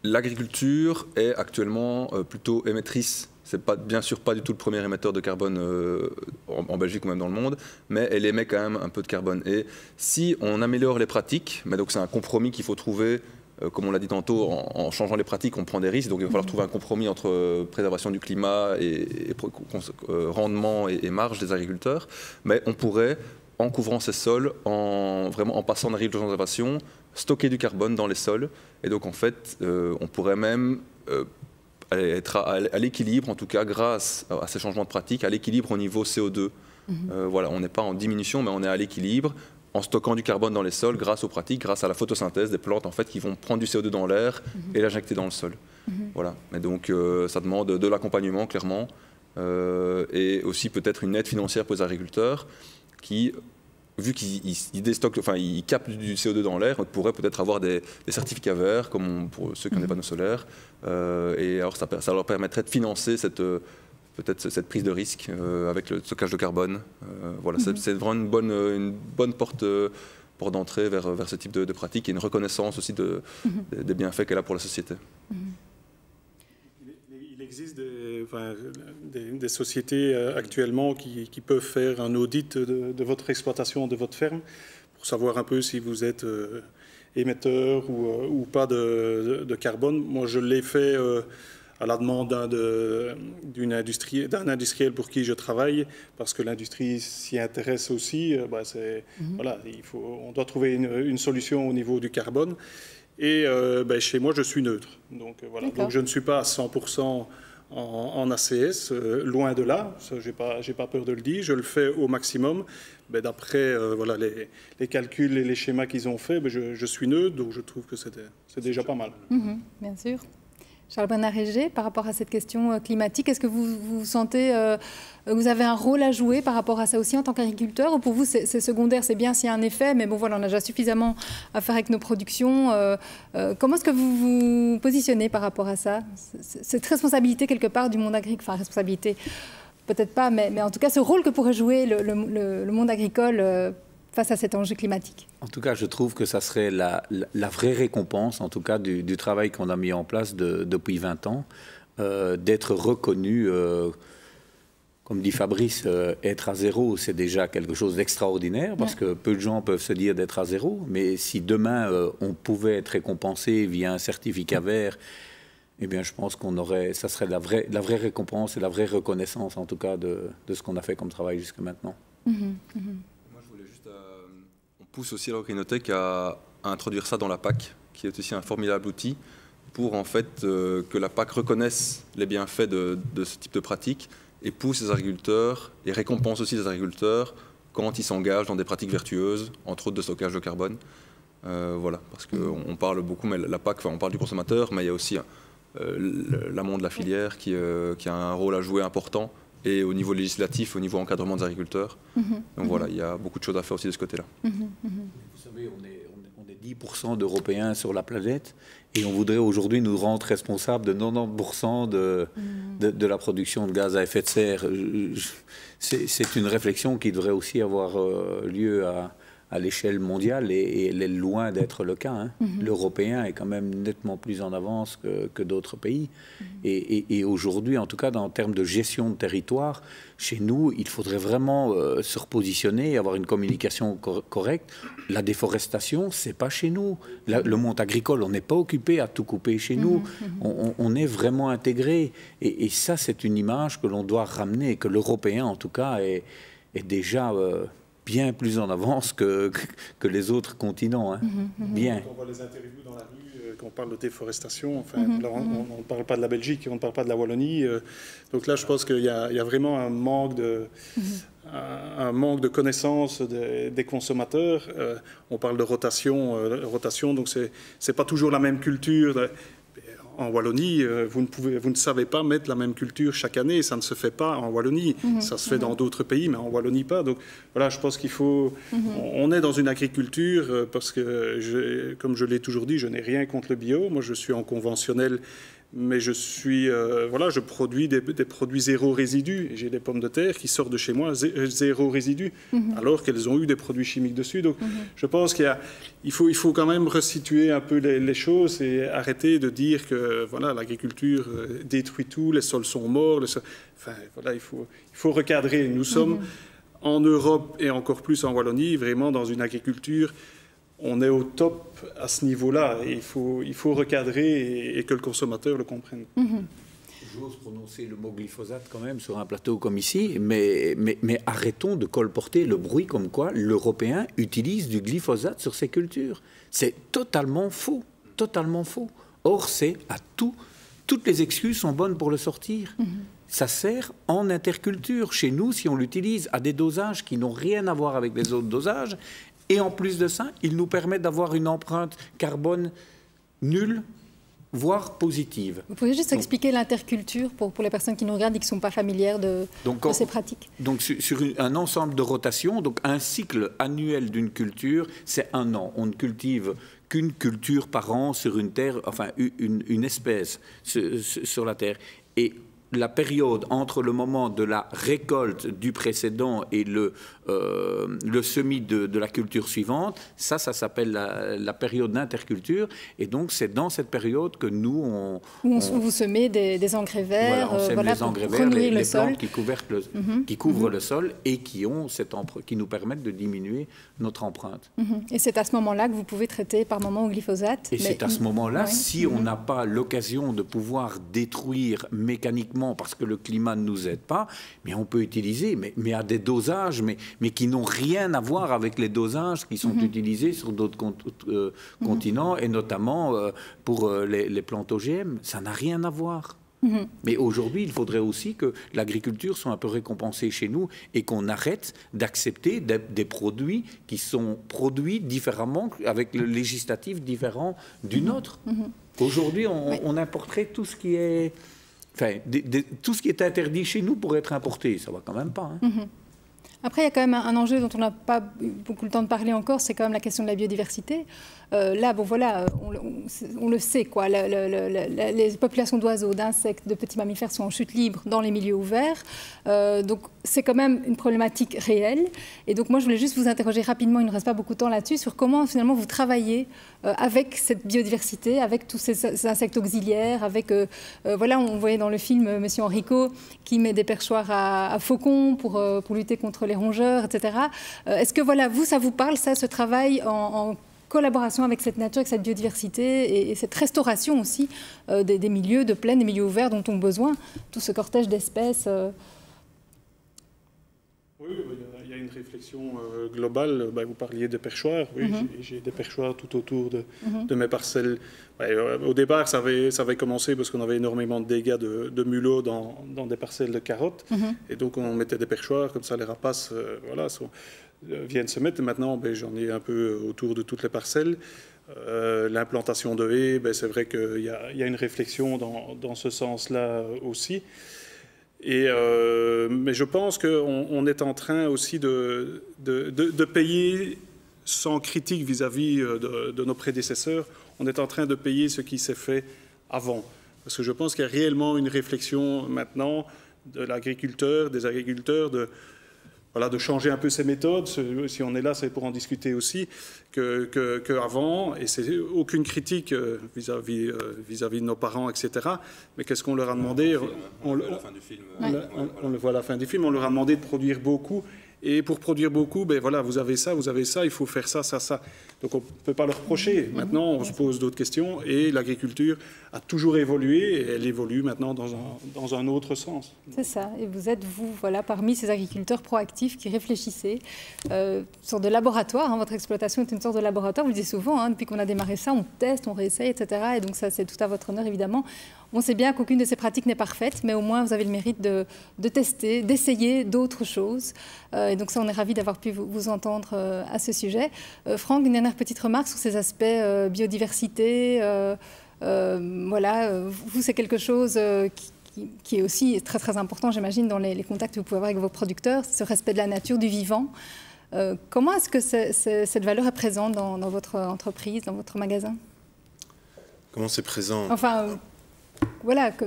l'agriculture est actuellement plutôt émettrice. C'est bien sûr pas du tout le premier émetteur de carbone en Belgique ou même dans le monde, mais elle émet quand même un peu de carbone. Et si on améliore les pratiques, mais donc c'est un compromis qu'il faut trouver, comme on l'a dit tantôt, en changeant les pratiques, on prend des risques. Donc il va falloir trouver un compromis entre préservation du climat et rendement et marge des agriculteurs. Mais on pourrait, en couvrant ces sols, en passant en agriculture de conservation, stocker du carbone dans les sols. Et donc en fait, on pourrait même être à l'équilibre, en tout cas grâce à ces changements de pratique, à l'équilibre au niveau CO2. Voilà, on n'est pas en diminution, mais on est à l'équilibre en stockant du carbone dans les sols grâce aux pratiques, grâce à la photosynthèse des plantes en fait, qui vont prendre du CO2 dans l'air et l'injecter dans le sol. Voilà. Et donc ça demande de l'accompagnement clairement et aussi peut-être une aide financière pour les agriculteurs qui, vu qu'ils déstockent, enfin ils captent du CO2 dans l'air, pourraient peut-être avoir des certificats verts, comme pour ceux qui ont des panneaux solaires. Et alors ça leur permettrait de financer peut-être cette prise de risque avec le stockage de carbone. Voilà, c'est vraiment une bonne porte d'entrée vers ce type de pratique et une reconnaissance aussi des bienfaits qu'elle a pour la société. Il est existe des sociétés actuellement qui peuvent faire un audit de votre exploitation, de votre ferme, pour savoir un peu si vous êtes émetteur ou pas de carbone. Moi, je l'ai fait à la demande d'un industriel pour qui je travaille, parce que l'industrie s'y intéresse aussi. Voilà, on doit trouver une solution au niveau du carbone. Et chez moi, je suis neutre. Donc, voilà. Donc je ne suis pas à 100% en ACS, loin de là. Je n'ai pas peur de le dire. Je le fais au maximum. D'après voilà, les calculs et les schémas qu'ils ont faits, je suis neutre. Donc je trouve que c'est déjà pas mal. Bien sûr. Charles-Bernard Réger, par rapport à cette question climatique, est-ce que vous sentez que vous avez un rôle à jouer par rapport à ça aussi en tant qu'agriculteur, ou pour vous c'est secondaire, c'est bien s'il y a un effet, mais bon voilà, on a déjà suffisamment à faire avec nos productions. Comment est-ce que vous vous positionnez par rapport à ça, cette responsabilité quelque part du monde agricole, enfin responsabilité peut-être pas, mais en tout cas ce rôle que pourrait jouer le monde agricole face à cet enjeu climatique? En tout cas, je trouve que ça serait la vraie récompense, en tout cas, du travail qu'on a mis en place depuis 20 ans, d'être reconnu, comme dit Fabrice, être à zéro, c'est déjà quelque chose d'extraordinaire, parce que peu de gens peuvent se dire d'être à zéro, mais si demain, on pouvait être récompensé via un certificat vert, eh bien, je pense ça serait la vraie récompense et la vraie reconnaissance, en tout cas, de ce qu'on a fait comme travail jusque maintenant. On pousse aussi l'Agrinothèque à introduire ça dans la PAC, qui est aussi un formidable outil pour en fait que la PAC reconnaisse les bienfaits de ce type de pratique et pousse les agriculteurs et récompense aussi les agriculteurs quand ils s'engagent dans des pratiques vertueuses, entre autres de stockage de carbone. Voilà, parce qu'on parle beaucoup, mais la PAC, on parle du consommateur, mais il y a aussi l'amont de la filière qui a un rôle à jouer important, et au niveau législatif, au niveau encadrement des agriculteurs. Donc voilà, il y a beaucoup de choses à faire aussi de ce côté-là. Vous savez, on est 10% d'Européens sur la planète, et on voudrait aujourd'hui nous rendre responsables de 90% de la production de gaz à effet de serre. C'est une réflexion qui devrait aussi avoir lieu à l'échelle mondiale, et elle est loin d'être le cas. L'Européen est quand même nettement plus en avance que d'autres pays. Et aujourd'hui, en tout cas, en termes de gestion de territoire, chez nous, il faudrait vraiment se repositionner, avoir une communication correcte. La déforestation, c'est pas chez nous. Le monde agricole, on n'est pas occupé à tout couper chez nous. On est vraiment intégré. Et ça, c'est une image que l'on doit ramener, que l'Européen, en tout cas, est déjà... bien plus en avance que les autres continents. Bien. Quand on voit les interviews dans la rue, quand on parle de déforestation, enfin, là, on ne parle pas de la Belgique, on ne parle pas de la Wallonie. Donc là, je pense qu'il y a vraiment un manque de connaissance des consommateurs. On parle de rotation, donc c'est pas toujours la même culture. En Wallonie, vous ne savez pas mettre la même culture chaque année. Ça ne se fait pas en Wallonie. Ça se fait dans d'autres pays, mais en Wallonie pas. Donc voilà, je pense qu'il faut... On est dans une agriculture, parce que, comme je l'ai toujours dit, je n'ai rien contre le bio. Moi, je suis en conventionnel, mais je produis des produits zéro résidu. J'ai des pommes de terre qui sortent de chez moi zéro résidu, alors qu'elles ont eu des produits chimiques dessus. Donc je pense qu'il faut quand même resituer un peu les choses et arrêter de dire que voilà, l'agriculture détruit tout, les sols sont morts. Enfin, voilà, il faut recadrer. Nous sommes en Europe et encore plus en Wallonie, vraiment dans une agriculture... On est au top à ce niveau-là. Il faut recadrer et que le consommateur le comprenne. J'ose prononcer le mot glyphosate quand même sur un plateau comme ici, mais arrêtons de colporter le bruit comme quoi l'Européen utilise du glyphosate sur ses cultures. C'est totalement faux, totalement faux. Or, c'est à tout. Toutes les excuses sont bonnes pour le sortir. Ça sert en interculture. Chez nous, si on l'utilise à des dosages qui n'ont rien à voir avec les autres dosages, et en plus de ça, il nous permet d'avoir une empreinte carbone nulle, voire positive. Vous pouvez juste expliquer l'interculture pour les personnes qui nous regardent et qui ne sont pas familières de ces pratiques? Donc sur un ensemble de rotations, donc un cycle annuel d'une culture, c'est 1 an. On ne cultive qu'une culture par an sur une terre, enfin une espèce sur la terre. Et la période entre le moment de la récolte du précédent et le semis de la culture suivante, ça s'appelle la période d'interculture. Et donc, c'est dans cette période que nous, vous semez des engrais verts, voilà, on sème les engrais verts, les plantes qui couvrent le sol et qui nous permettent de diminuer notre empreinte. Et c'est à ce moment-là que vous pouvez traiter par moment au glyphosate. Et c'est à ce moment-là, si on n'a pas l'occasion de pouvoir détruire mécaniquement parce que le climat ne nous aide pas, mais on peut utiliser, mais à des dosages, mais qui n'ont rien à voir avec les dosages qui sont utilisés sur d'autres continents, et notamment pour les plantes OGM. Ça n'a rien à voir. Mais aujourd'hui, il faudrait aussi que l'agriculture soit un peu récompensée chez nous et qu'on arrête d'accepter des produits qui sont produits différemment, avec le législatif différent du nôtre. Aujourd'hui, on importerait tout ce qui est... Enfin, tout ce qui est interdit chez nous pourrait être importé, ça va quand même pas. Hein. Après, il y a quand même un enjeu dont on n'a pas beaucoup le temps de parler encore, c'est quand même la question de la biodiversité. Là, bon voilà, on le sait, quoi. Les populations d'oiseaux, d'insectes, de petits mammifères sont en chute libre dans les milieux ouverts. Donc, c'est quand même une problématique réelle. Et donc, moi, je voulais juste vous interroger rapidement, il ne reste pas beaucoup de temps là-dessus, sur comment, finalement, vous travaillez avec cette biodiversité, avec tous ces insectes auxiliaires, avec... voilà, on voyait dans le film M. Enrico qui met des perchoirs à faucons pour lutter contre les rongeurs, etc. Est-ce que, voilà, ça vous parle, ça, ce travail en collaboration avec cette nature, avec cette biodiversité et cette restauration aussi des milieux de plaine, des milieux ouverts dont ont besoin tout ce cortège d'espèces Oui, il y a une réflexion globale. Vous parliez de perchoirs. Oui, j'ai des perchoirs tout autour de mes parcelles. Au départ, ça avait commencé parce qu'on avait énormément de dégâts de mulots dans des parcelles de carottes. Et donc, on mettait des perchoirs, comme ça, les rapaces viennent se mettre. Et maintenant, j'en ai un peu autour de toutes les parcelles. L'implantation de haies, c'est vrai qu'il y a une réflexion dans ce sens-là aussi. Mais je pense qu'on est en train aussi de payer, sans critique vis-à-vis de nos prédécesseurs, on est en train de payer ce qui s'est fait avant. Parce que je pense qu'il y a réellement une réflexion maintenant de l'agriculteur, des agriculteurs, de changer un peu ses méthodes. Si on est là, c'est pour en discuter aussi, qu'avant, et c'est aucune critique vis-à-vis de nos parents, etc. Mais qu'est-ce qu'on leur a demandé? On le voit à la fin du film, on leur a demandé de produire beaucoup. Et pour produire beaucoup, vous avez ça, il faut faire ça, ça, ça. Donc on ne peut pas leur reprocher. Maintenant, on se pose d'autres questions et l'agriculture a toujours évolué et elle évolue maintenant dans un autre sens. C'est ça. Et vous êtes, parmi ces agriculteurs proactifs qui réfléchissez, une sorte de laboratoire. Votre exploitation est une sorte de laboratoire. Vous le dites souvent, depuis qu'on a démarré ça, on teste, on réessaye, etc. Et donc ça, c'est tout à votre honneur, évidemment. On sait bien qu'aucune de ces pratiques n'est parfaite, mais au moins vous avez le mérite de tester, d'essayer d'autres choses. Et donc ça, on est ravis d'avoir pu vous entendre à ce sujet. Franck, une dernière petite remarque sur ces aspects biodiversité. Vous, c'est quelque chose qui est aussi très très important, j'imagine, dans les contacts que vous pouvez avoir avec vos producteurs, ce respect de la nature, du vivant. Comment est-ce que cette valeur est présente dans votre entreprise, dans votre magasin? Comment c'est présent?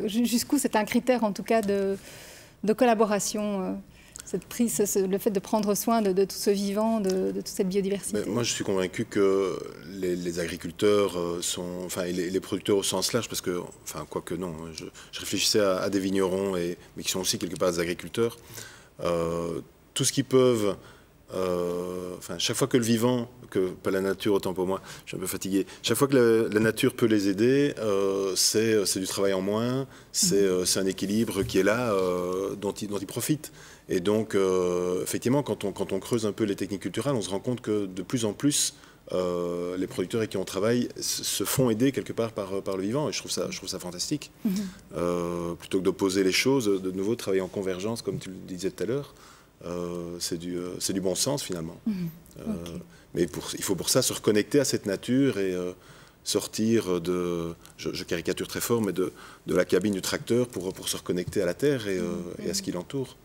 Jusqu'où c'est un critère, en tout cas, de collaboration, le fait de prendre soin de tout ce vivant, de toute cette biodiversité. Moi, je suis convaincu que les agriculteurs et les producteurs au sens large, parce que, quoique non, je réfléchissais à des vignerons, mais qui sont aussi quelque part des agriculteurs, tout ce qu'ils peuvent... chaque fois que le vivant, pas la nature autant pour moi, je suis un peu fatigué, chaque fois que la nature peut les aider, c'est du travail en moins, c'est un équilibre qui est là, dont ils profitent. Et donc, effectivement, quand on creuse un peu les techniques culturelles, on se rend compte que de plus en plus, les producteurs avec qui on travaille se font aider quelque part par le vivant, et je trouve ça fantastique. Plutôt que d'opposer les choses, de nouveau travailler en convergence, comme tu le disais tout à l'heure. C'est du bon sens finalement. Mais il faut pour ça se reconnecter à cette nature et sortir de, je caricature très fort, mais de la cabine du tracteur pour se reconnecter à la terre et à ce qui l'entoure.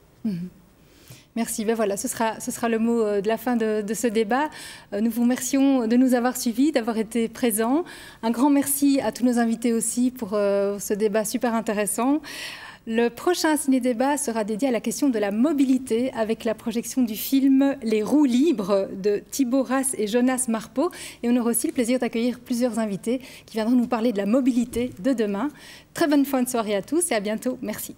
Merci. Ce sera le mot de la fin de ce débat. Nous vous remercions de nous avoir suivis, d'avoir été présents. Un grand merci à tous nos invités aussi pour ce débat super intéressant. Le prochain ciné-débat sera dédié à la question de la mobilité avec la projection du film Les roues libres de Thibaut Rass et Jonas Marpeau. Et on aura aussi le plaisir d'accueillir plusieurs invités qui viendront nous parler de la mobilité de demain. Très bonne fin de soirée à tous et à bientôt. Merci.